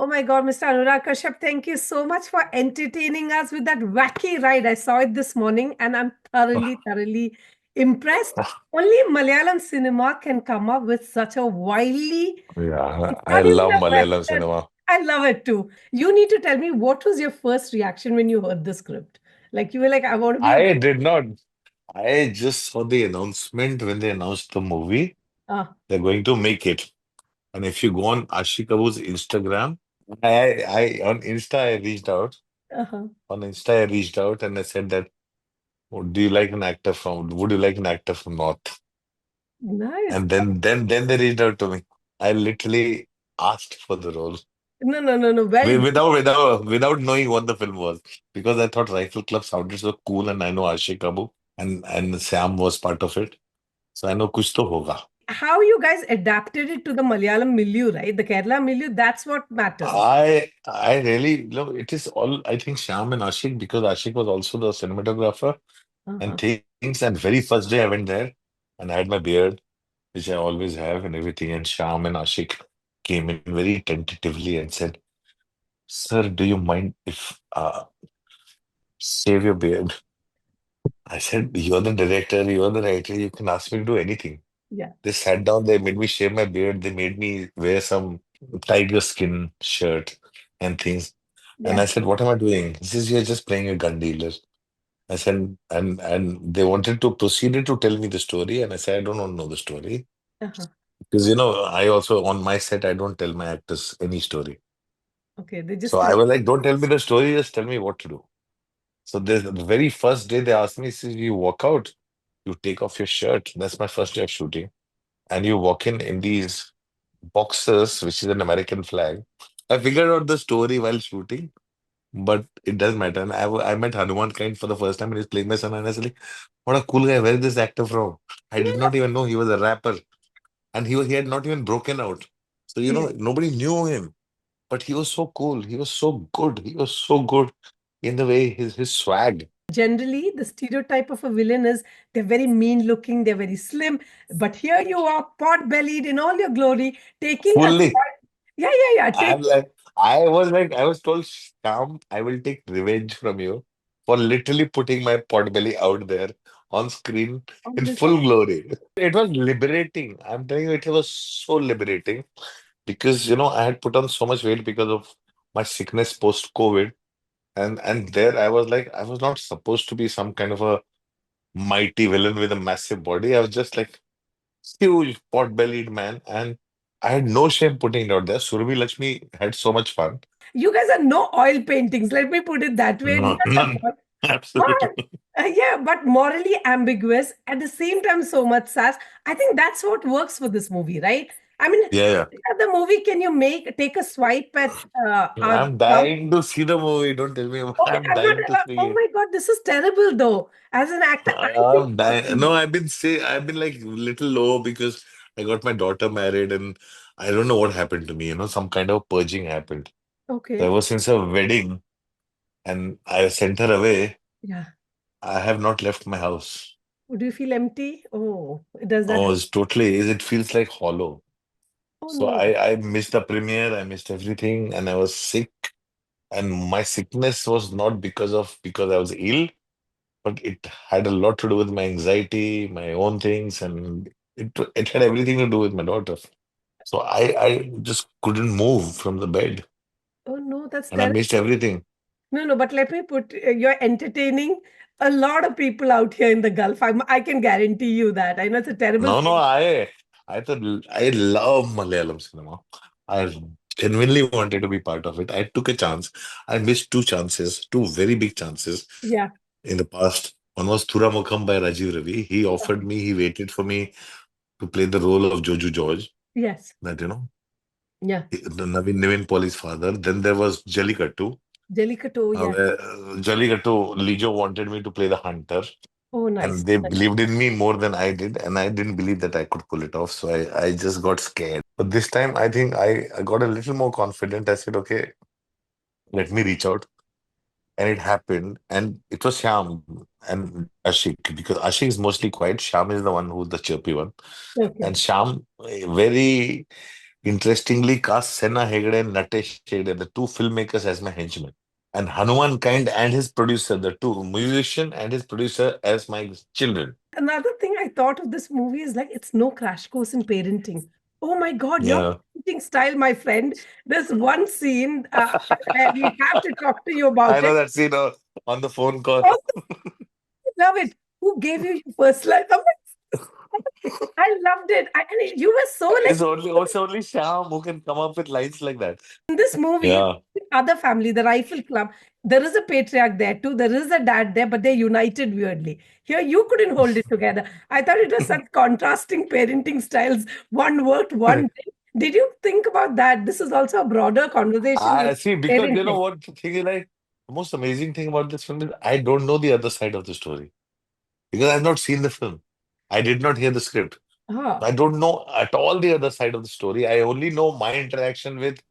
Oh my God, Mr. Anurag Kashyap, thank you so much for entertaining us with that wacky ride. I saw it this morning and I'm thoroughly impressed. Only Malayalam cinema can come up with such a wildly, Yeah, it's I not even love a Malayalam western. cinema. I love it too. You need to tell me what was your first reaction when you heard the script? Like you were like, I want to be a. I did not. I just saw the announcement when they announced the movie. Ah, They're going to make it. And if you go on Ashik Kapoor's Instagram, I on Insta I reached out. uh-huh. On Insta I reached out and I said that, "Oh, do you like an actor from? Would you like an actor from North?" Nice. And then they reached out to me. I literally asked for the role No, no, no, no. Well, without knowing what the film was because I thought Rifle Club sounded so cool and I know Ashik Kapoor and Sam was part of it. So I know kuch to hoga. how you guys adapted it to the Malayalam milieu, right? The Kerala milieu, that's what matters. I really it is all I think Sham and Ashik because Ashik was also the cinematographer and Uh-huh. things. And very first day I went there and I had my beard, which I always have and everything. And Sham and Ashik came in very tentatively and said, "Sir, do you mind if shave your beard?" I said, "You're the director, you're the writer, you can ask me to do anything." Yeah, They sat down, they made me shave my beard, they made me wear some tiger skin shirt and things. And yeah. I said, "What am I doing?" He says, "You're just playing a gun dealer." I said, and they wanted to proceed to tell me the story. And I said, "I don't want to know the story. Uh-huh. Because I also on my set, I don't tell my actors any story. Okay, they So just I trust. was like, don't tell me the story, just tell me what to do. So the very first day they asked me, says, you walk out, you take off your shirt. That's my first day of shooting. And you walk in these boxers, which is an American flag. I figured out the story while shooting, but it doesn't matter. And I met Hanuman Kind for the first time and he's playing my son. And I was like, what a cool guy. Where is this actor from? I did Yeah, not even know he was a rapper. And he had not even broken out. So, yeah. nobody knew him. But he was so cool. He was so good. He was so good in the way his swag. Generally, the stereotype of a villain is they're very mean looking, they're very slim. But here you are, pot bellied in all your glory, taking a Fully. swipe. Yeah, yeah, yeah. I'm like, I was told, Sham, I will take revenge from you for literally putting my pot belly out there on screen in Obviously. full glory. It was liberating. I'm telling you, it was so liberating because, I had put on so much weight because of my sickness post-COVID. And there I was like, I was not supposed to be some kind of a mighty villain with a massive body. I was just like huge pot-bellied man, and I had no shame putting it out there. Surabhi Lakshmi had so much fun. You guys are no oil paintings. Let me put it that way. No, none. But Absolutely. yeah, but morally ambiguous at the same time, so much sass. I think that's what works for this movie, right? I mean, Yeah, which other movie can you take a swipe at yeah. our I'm Trump? dying to see the movie. Don't tell me. Okay, I'm I'm not dying to allowed. see Oh it. my God, this is terrible though. As an actor, I feel I'm dying. sorry. No, I've been like little low because I got my daughter married and I don't know what happened to me. Some kind of purging happened. So Okay. ever since her wedding and I sent her away, Yeah. I have not left my house. Do you feel empty? Oh, does that Oh, happen? it's totally, it feels like hollow. Oh So no. I missed the premiere, I missed everything, and I was sick. And my sickness was not because I was ill, but it had a lot to do with my anxiety, my own things, and it had everything to do with my daughter. So I just couldn't move from the bed, Oh no, that's and I terrible. missed everything. No, no, but let me put you're entertaining a lot of people out here in the Gulf. I can guarantee you that. I know it's a terrible No, place. I thought I love Malayalam cinema. I genuinely wanted to be part of it. I took a chance. I missed two chances, two very big chances Yeah. in the past. One was Thuramukham by Rajiv Ravi. He offered me, he waited for me to play the role of Joju George, Yes. that Yeah. the Navin Pauli's father. Then there was Jallikattu, Jellicoto. Yeah. where Jallikattu Lijo wanted me to play the hunter. Oh, nice. And they believed in me more than I did, and I didn't believe that I could pull it off. So I just got scared. But this time, I think I got a little more confident. I said, okay, let me reach out. And it happened. And it was Shyam and Ashik, because Ashik is mostly quiet. Shyam is the one who's the chirpy one. And Okay. Shyam, very interestingly cast Senna Hegde and Natesh Hegde, the two filmmakers, as my henchmen. And Hanuman Kind and his producer, the two musician and his producer, as my children. Another thing I thought of this movie is like it's no crash course in parenting. Oh my God, your Yeah. parenting style, my friend. There's one scene where we have to talk to you I about know it. that scene on the phone call. Also, I love it. Who gave you your first life? I'm like, I loved it. And you were so like It's only Sham who can come up with lines like that. in this movie, Yeah. the other family, the Rifle Club, there is a patriarch there too. There is a dad there, but they're united weirdly. Here, you couldn't hold it together. I thought it was such contrasting parenting styles. One worked, one did. Did you think about that? This is also a broader conversation on I see, because you know parenting. what the thing is like, the most amazing thing about this film is I don't know the other side of the story because I've not seen the film. I did not hear the script. Ah, I don't know at all the other side of the story. I only know my interaction with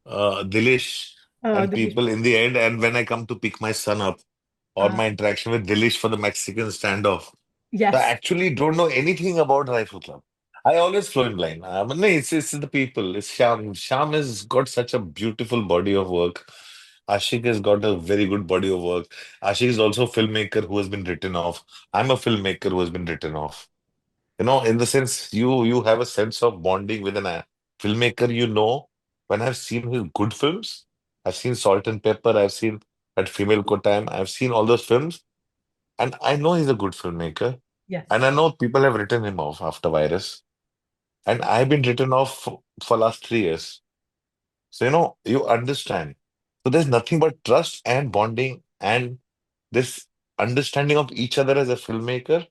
Dilish and the, people in the end, and when I come to pick my son up, or uh, my interaction with Dilish for the Mexican standoff. So I yes, actually don't know anything about Rifle Club. I always flow in blind. No, it's the people. It's Sham. Sham has got such a beautiful body of work. Ashik has got a very good body of work. Ashik is also a filmmaker who has been written off. I'm a filmmaker who has been written off. In the sense you have a sense of bonding with an filmmaker. When I've seen his good films, I've seen Salt and Pepper, I've seen that Female Ko Time, I've seen all those films, and I know he's a good filmmaker. And yes, I know people have written him off after Virus. And I've been written off for last 3 years. So, you understand. So there's nothing but trust and bonding and this understanding of each other as a filmmaker.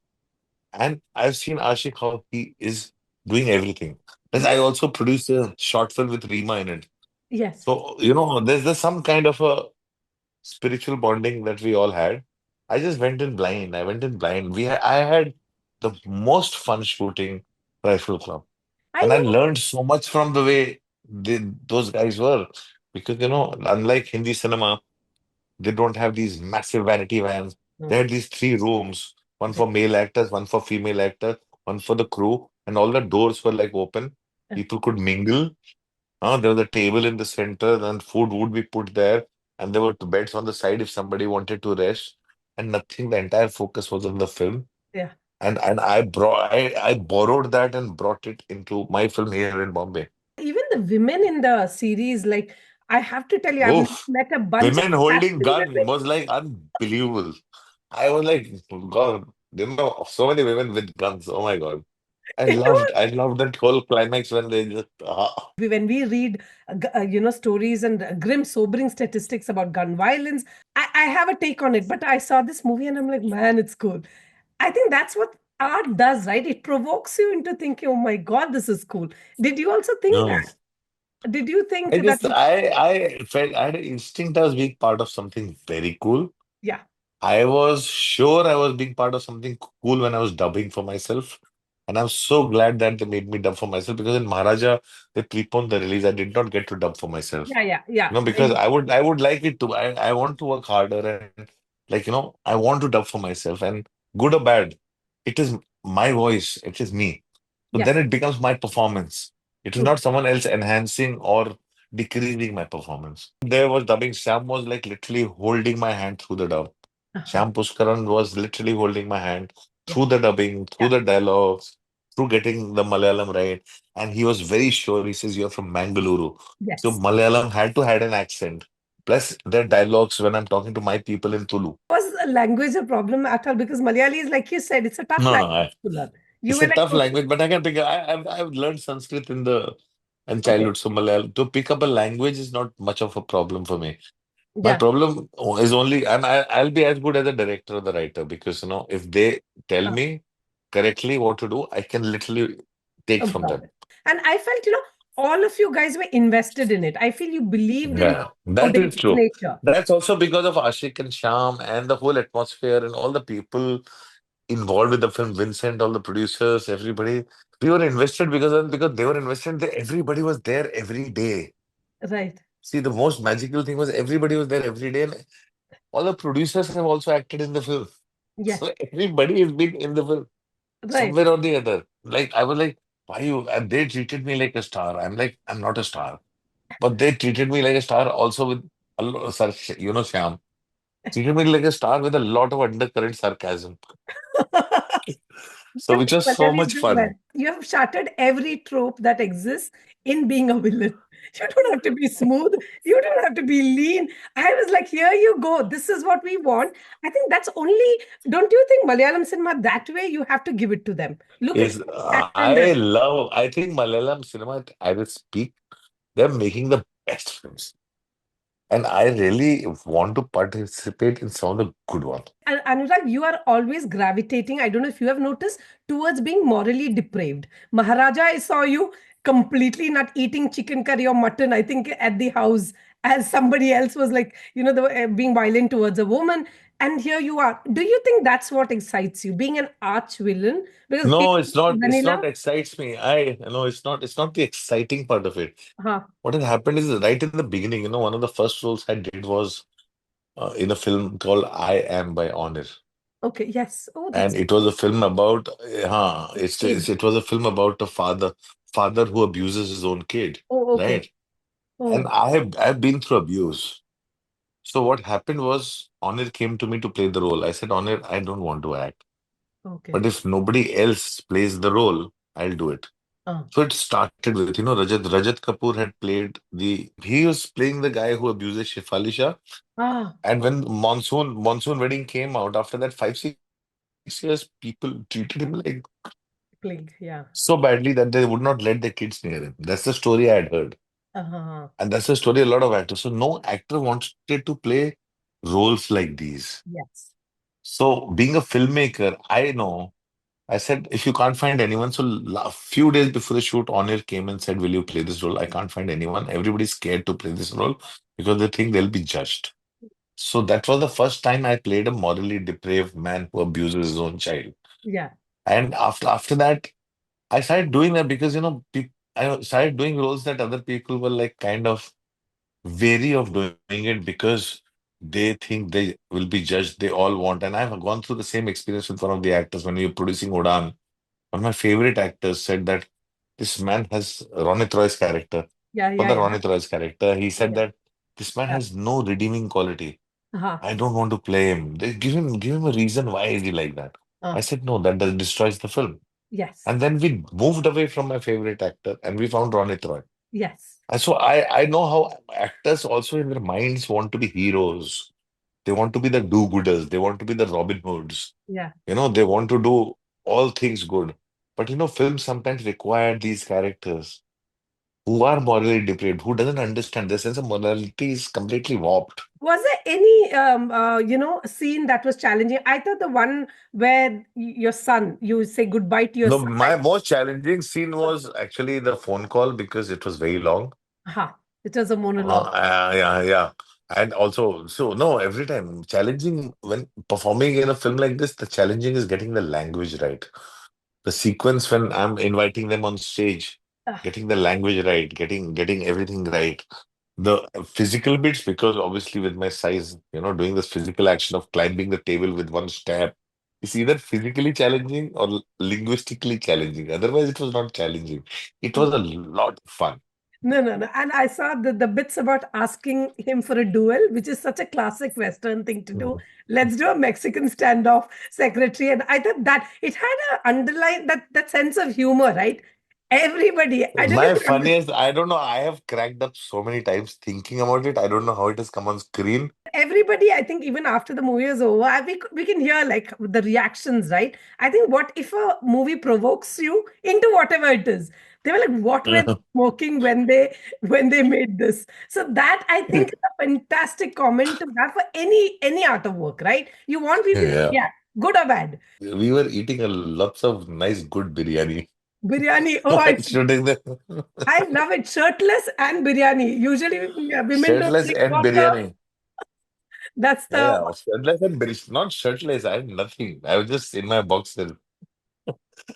And I've seen Ashik how he is doing everything. Plus, I yes, also produced a short film with Rima in it. yes, So, there's some kind of a spiritual bonding that we all had. I just went in blind. I went in blind. I had the most fun shooting Rifle Club. I And I know. learned so much from the way those guys were. Because, unlike Hindi cinema, they don't have these massive vanity vans. They No, had these three rooms, one right. for male actors, one for female actors, one for the crew, and all the doors were like open. People could mingle. There was a table in the center, and food would be put there, and there were beds on the side if somebody wanted to rest, and nothing. The entire focus was on the film, Yeah. and I borrowed that and brought it into my film here in Bombay. Even the women in the series, like I have to tell you, I've never Oof, met a bunch of women holding acting gun women. was like unbelievable. I was like, God, so many women with guns. Oh my God. It was I loved that whole climax when they just, when we read, stories and grim, sobering statistics about gun violence. I have a take on it, but I saw this movie and I'm like, man, it's cool. I think that's what art does, right? It provokes you into thinking, oh my God, this is cool. Did you also think no. that? Did you think I that? just, I felt, I had an instinct I was being part of something very cool. Yeah, I was sure I was being part of something cool when I was dubbing for myself. And I'm so glad that they made me dub for myself because in Maharaja, they preponed the release. I did not get to dub for myself. yeah, yeah, yeah. Because I would like it to. I want to work harder and I want to dub for myself. And good or bad, it is my voice. It is me. So then Yes, it becomes my performance. It is true. not someone else enhancing or decreasing my performance. There was dubbing. Sam was like literally holding my hand through the dub. Uh-huh. Sham Pushkaran was literally holding my hand Yeah, through the dubbing, through yeah, the dialogues, through getting the Malayalam right. And he was very sure. He says, "You're from Mangaluru." So yes. Malayalam had to had an accent. Plus their dialogues when I'm talking to my people in Tulu. Was a language a problem at all? Because Malayali is, like you said, it's a tough No, no, language to learn. You it's were a like, tough okay, language, but I can pick up. I've learned Sanskrit in okay, childhood, so Malayalam to pick up a language is not much of a problem for me. My yeah, problem is only, and I'll be as good as a director or the writer because if they tell uh, me correctly what to do, I can literally take from absorb them. it. And I felt, all of you guys were invested in it. I feel you believed in Yeah, how that they is its true. nature. That's also because of Ashik and Sham and the whole atmosphere and all the people involved with the film, Vincent, all the producers, everybody. We were invested because they were invested. Everybody was there every day. Right. See, the most magical thing was everybody was there every day, and all the producers have also acted in the film. Yes. So everybody has been in the film Right. somewhere or the other. Like I was like. why you? And they treated me like a star. I'm like, I'm not a star. But they treated me like a star also with a lot, Shyam, treated me like a star with a lot of undercurrent sarcasm. So Yeah, which was Malyali, so you've much done well. fun. You have shattered every trope that exists in being a villain. You don't have to be smooth. You don't have to be lean. I was like, here you go. This is what we want. I think that's only, don't you think Malayalam cinema that way? You have to give it to them. Look at Is actor in that. I think Malayalam cinema, I will speak, they're making the best films. And I really want to participate in some of the good ones. And Anurag, you are always gravitating. I don't know if you have noticed towards being morally depraved. Maharaja, I saw you completely not eating chicken curry or mutton. I think at the house, as somebody else was like, being violent towards a woman. And here you are. Do you think that's what excites you, being an arch villain? Because being No, it's not. It's vanilla, not excites me. I no, it's not. It's not the exciting part of it. huh? What has happened is right in the beginning. One of the first roles I did was in a film called "I Am" by Honor, Okay, yes. Oh, and that's it was a film about. kid. It was a film about a father who abuses his own kid, Oh, okay. right? And Oh, I've been through abuse. So what happened was Honor came to me to play the role. I said, Honor, I don't want to act, but okay. if nobody else plays the role, I'll do it. Oh, So it started with, Rajat Kapoor had he was playing the guy who abuses Shefali Shah. ah, And when Monsoon Wedding came out, after that 5, 6 years, people treated him like plague. Yeah. so badly that they would not let their kids near him. That's the story I had heard. Uh-huh. And that's the story a lot of actors. So no actor wanted to play roles like these. Yes. So being a filmmaker, I know. I said, if you can't find anyone, so a few days before the shoot, Honor came and said, will you play this role? I can't find anyone. Everybody's scared to play this role because they think they'll be judged. So that was the first time I played a morally depraved man who abuses his own child. Yeah. And after that, I started doing that because, I started doing roles that other people were like kind of wary of doing it because they think they will be judged. They all want. And I've gone through the same experience with one of the actors when we were producing Udan. One of my favorite actors said that this man has Ronit Roy's character. Yeah. For Yeah. the Yeah. Ronit Roy's character, he said Yeah. that this man Yeah. has no redeeming quality. Uh-huh. I don't want to play him. They give him a reason why is he like that. I Uh, said no, that destroys the film. yes. And then we moved away from my favorite actor and we found Ronit Roy. Yes. And so I know how actors also in their minds want to be heroes. They want to be the do-gooders. They want to be the Robin Hoods. Yeah. They want to do all things good. But films sometimes require these characters who are morally depraved, who doesn't understand their sense of morality is completely warped. Was there any scene that was challenging? I thought the one where your son, you say goodbye to your No, son. my most challenging scene was actually the phone call because it was very long. Aha. It was a monologue. Yeah, yeah. And also, so no, every time challenging when performing in a film like this, the challenging is getting the language right. The sequence when I'm inviting them on stage, Ah, getting the language right, getting everything right. The physical bits, because obviously with my size, doing this physical action of climbing the table with one step, it's either physically challenging or linguistically challenging. Otherwise, it was not challenging. It was a lot of fun. no, no, no. And I saw the bits about asking him for a duel, which is such a classic Western thing to do. Mhm. Let's do a Mexican standoff, secretary. And I thought that it had a underline that sense of humor, right? Everybody, I don't know if My you understand. funniest, I don't know, I have cracked up so many times thinking about it. I don't know how it has come on screen. Everybody, I think even after the movie is over, we can hear like the reactions, right? I think what if a movie provokes you into whatever it is? They were like, what were they smoking when they made this? So that I think is a fantastic comment to have for any art of work, right? You want people to Yeah. yeah, good or bad. We were eating a lots of nice, good biryani Biryani. Oh, while shooting the I love it. Shirtless and biryani. Usually women don't shirtless drink and water. biryani. That's Yeah, the yeah, shirtless and not shirtless. I had nothing. I was just in my boxer.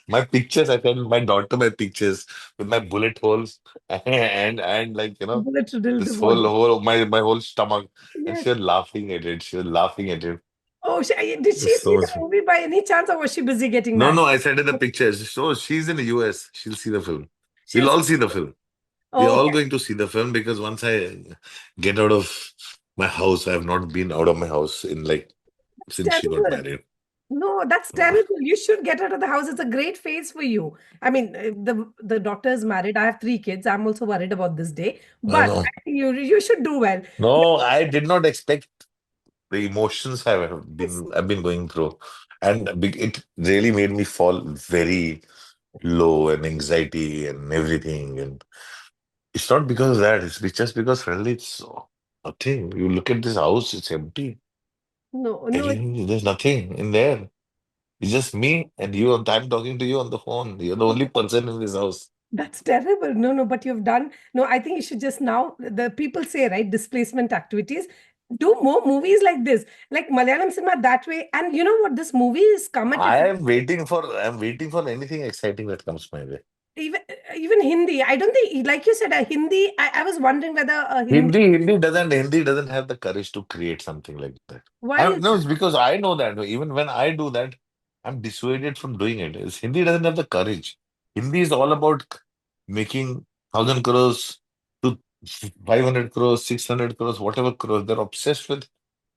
My pictures, I sent my daughter my pictures with my bullet holes and like bullet riddled this body. whole my whole stomach, and Yes. she was laughing at it. She was laughing at it. Oh, did she It's see so the much fun. movie by any chance, or was she busy getting No, married? no, I sent her the pictures. So she's in the US. She'll see the film. She'll We'll see. all see the film. We're Oh, all okay. going to see the film because once I get out of my house, I have not been out of my house in like That's since she got terrible. married. No, that's terrible. You should get out of the house. It's a great phase for you. I mean, the daughter is married. I have 3 kids. I'm also worried about this day, I but know. I think you should do well. No, I did not expect the emotions Yes. I've been going through, and it really made me fall very low and anxiety and everything. And it's not because of that. It's just because really it's nothing. You look at this house, it's empty. No, no, Everything, there's nothing in there. It's just me and you. And I'm talking to you on the phone. You're the only person in this house. that's terrible. No, no, but you've done. No, I think you should just now, the people say, right, displacement activities. Do more movies like this, like Malayalam cinema that way. And you know what? This movie is come at a I'm waiting for anything exciting that comes my way. even even Hindi. I don't think, like you said, a Hindi. I was wondering whether a Hindi. Hindi doesn't have the courage to create something like that. Why is No, it's because I know that even when I do that, I'm dissuaded from doing it. Hindi doesn't have the courage. Hindi is all about making 1,000 crores to 500 crores, 600 crores, whatever crores. They're obsessed with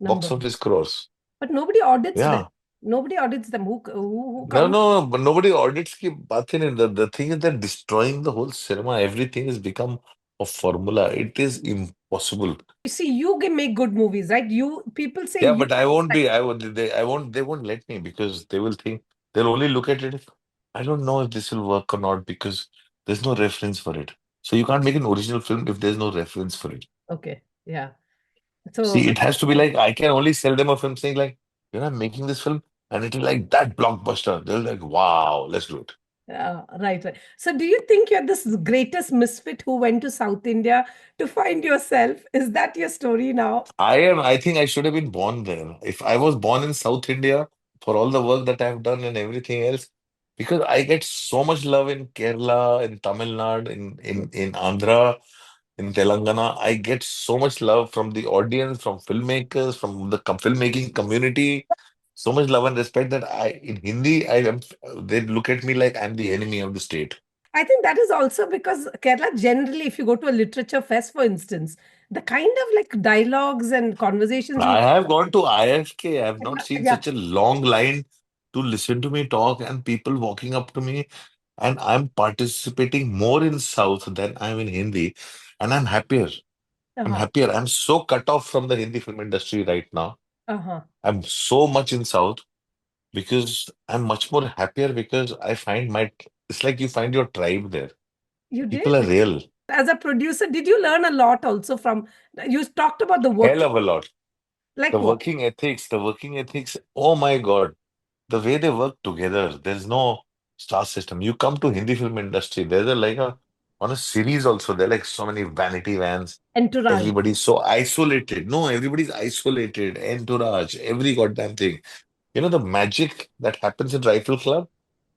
box number? office crores. But nobody audits them. Yeah. Nobody audits them. Who No, counts? no, but nobody audits ki baat hi nahi. The thing is they're destroying the whole cinema. Everything has become a formula. It is impossible. You see, you can make good movies, right? You people say Yeah, you but I won't be. They won't let me because they will think they'll only look at it. I don't know if this will work or not because there's no reference for it. So you can't make an original film if there's no reference for it. okay, yeah. So, See, it has to be like I can only sell them a film saying like, I'm making this film and it'll like that blockbuster. They're like, wow, let's do it. right, right. So, do you think you're this greatest misfit who went to South India to find yourself? Is that your story now? I am. I think I should have been born there. If I was born in South India for all the work that I've done and everything else, because I get so much love in Kerala, in Tamil Nadu, in Andhra, in Telangana. I get so much love from the audience, from filmmakers, from the filmmaking community. So much love and respect that in Hindi, they look at me like I'm the enemy of the state. I think that is also because Kerala generally, if you go to a literature fest, for instance, the kind of like dialogues and conversations you I have gone to IFK. I have not seen yeah, such a long line to listen to me talk and people walking up to me. And I'm participating more in South than I'm in Hindi. And I'm happier. I'm uh-huh, happier. I'm so cut off from the Hindi film industry right now. uh-huh. I'm so much in South because I'm much more happier because I find it's like you find your tribe there. You did. People are real. As a producer, did you learn a lot also from, you talked about the Hell working, of a lot. like what? The working ethics. Oh my God. The way they work together, there's no star system. You come to Hindi film industry, there's on a series also, there are like so many vanity vans. Entourage. Everybody's so isolated. No, everybody's isolated. Entourage, every goddamn thing. The magic that happens in Rifle Club,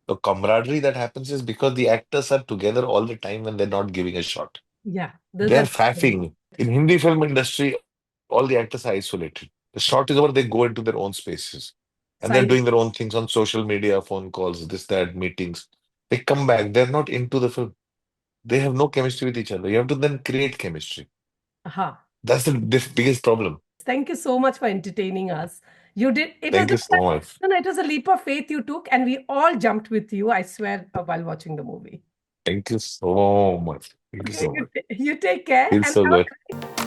the camaraderie that happens is because the actors are together all the time when they're not giving a shot. Yeah, there's They're a faffing. In Hindi film industry, all the actors are isolated. The shot is over, they go into their own spaces. And they're side. doing their own things on social media, phone calls, this, that, meetings. They come back, they're not into the film. They have no chemistry with each other. You have to then create chemistry. Aha. That's the biggest problem. Thank you so much for entertaining us. You did, it was Thank you just so much. no, no, it was a leap of faith you took, and we all jumped with you, I swear, while watching the movie. Thank you so much. Thank you Okay, so much. you take care Feels and so have good. a